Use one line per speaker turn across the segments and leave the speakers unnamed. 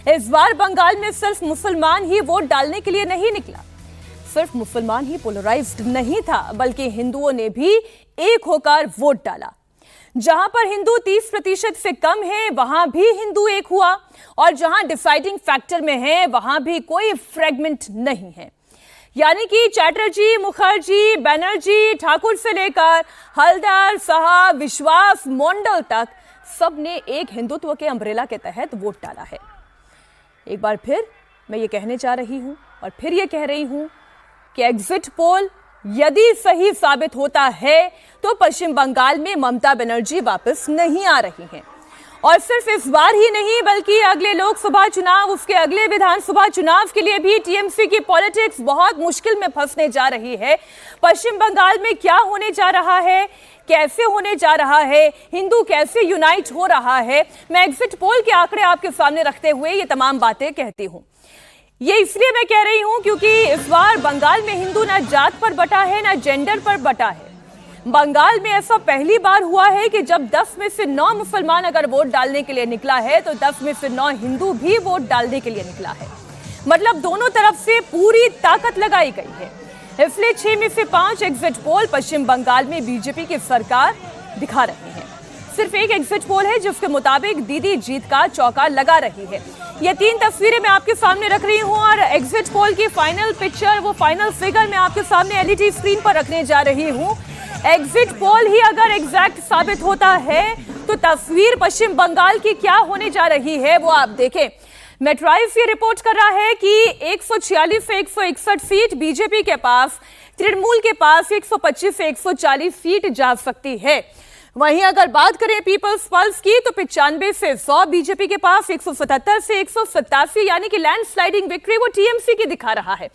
इस बार बंगाल में सिर्फ मुसलमान ही वोट डालने के लिए नहीं निकला। सिर्फ मुसलमान ही पोलराइज्ड नहीं था, बल्कि हिंदुओं ने भी एक होकर वोट डाला। जहां पर हिंदू 30% से कम है, वहां भी हिंदू एक हुआ, और जहां डिसाइडिंग फैक्टर में है, वहां भी कोई फ्रेगमेंट नहीं है। यानी कि चैटर्जी, मुखर्जी, बनर्जी, ठाकुर से लेकर हलदर, साहा, विश्वास, मंडल तक सबने एक हिंदुत्व के अम्ब्रेला के तहत वोट डाला है। एक बार फिर मैं ये कहने जा रही हूं और फिर ये कह रही हूं कि एग्जिट पोल यदि सही साबित होता है तो पश्चिम बंगाल में ममता बनर्जी वापस नहीं आ रही हैं। और सिर्फ इस बार ही नहीं, बल्कि अगले लोकसभा चुनाव, उसके अगले विधानसभा चुनाव के लिए भी टीएमसी की पॉलिटिक्स बहुत मुश्किल में फंसने जा रही है। पश्चिम बंगाल में क्या होने जा रहा है, कैसे होने जा रहा है, हिंदू कैसे यूनाइट हो रहा है, मैं एग्जिट पोल के आंकड़े आपके सामने रखते हुए ये तमाम बातें कहती हूं। ये इसलिए मैं कह रही हूं क्योंकि इस बार बंगाल में हिंदू ना जात पर बटा है, ना जेंडर पर बटा है। बंगाल में ऐसा पहली बार हुआ है कि जब 10 में से 9 मुसलमान अगर वोट डालने के लिए निकला है, तो 10 में से 9 हिंदू भी वोट डालने के लिए निकला है। मतलब दोनों तरफ से पूरी ताकत लगाई गई है। इसलिए 6 में से 5 एग्जिट पोल पश्चिम बंगाल में बीजेपी की सरकार दिखा रहे हैं। सिर्फ एक एग्जिट पोल है जिसके मुताबिक दीदी जीत का चौका लगा रही है। ये 3 तस्वीरें मैं आपके सामने रख रही हूं और एग्जिट पोल की फाइनल पिक्चर, वो फाइनल फिगर मैं आपके सामने एलईडी स्क्रीन पर रखने जा रही हूं। एग्जिट पोल ही अगर एग्जैक्ट साबित होता है तो तस्वीर पश्चिम बंगाल की क्या होने जा रही है वो आप देखें। मेट्राइस ये रिपोर्ट कर रहा है कि 146 से 161 सीट बीजेपी के पास, तृणमूल के पास 125 से 140 सीट जा सकती है। वहीं अगर बात करें पीपल्स पल्स की तो 95 से 100 बीजेपी के पास, 177 से 187 यानी कि लैंडस्लाइडिंग विक्ट्री वो टीएमसी की दिखा रहा है।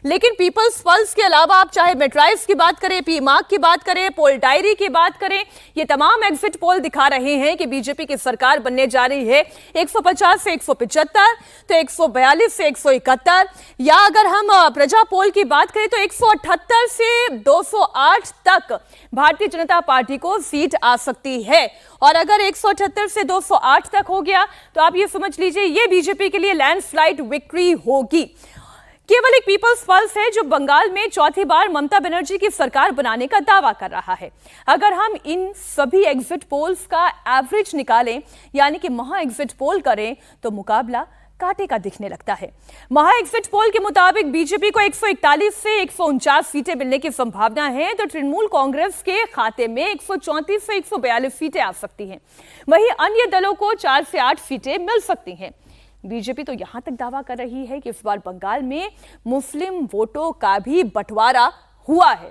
लेकिन पीपल्स पल्स के अलावा आप चाहे मेट्राइस की बात करें, पीमार्क की बात करें, पोल डायरी की बात करें, ये तमाम एग्जिट पोल दिखा रहे हैं कि बीजेपी की सरकार बनने जा रही है 150 से 175, तो 142 से 171, या अगर हम प्रजा पोल की बात करें तो 178 से 208 तक भारतीय जनता पार्टी को सीट आ सकती है। और अगर 178 से 208 तक हो गया तो आप ये समझ लीजिए ये बीजेपी के लिए लैंडस्लाइड विक्ट्री होगी। केवल एक पीपल्स पल्स है जो बंगाल में चौथी बार ममता बनर्जी की सरकार बनाने का दावा कर रहा है। अगर हम इन सभी एग्जिट पोल्स का एवरेज निकालें, यानी कि महा एग्जिट पोल करें, तो मुकाबला कांटे का दिखने लगता है। महा एग्जिट पोल के मुताबिक बीजेपी को 141 से 149 सीटें मिलने की संभावना है, तो तृणमूल कांग्रेस के खाते में 134 से 142 सीटें आ सकती हैं। वहीं अन्य दलों को 4 से 8 सीटें मिल सकती हैं। बीजेपी तो यहां तक दावा कर रही है कि इस बार बंगाल में मुस्लिम वोटों का भी बंटवारा हुआ है।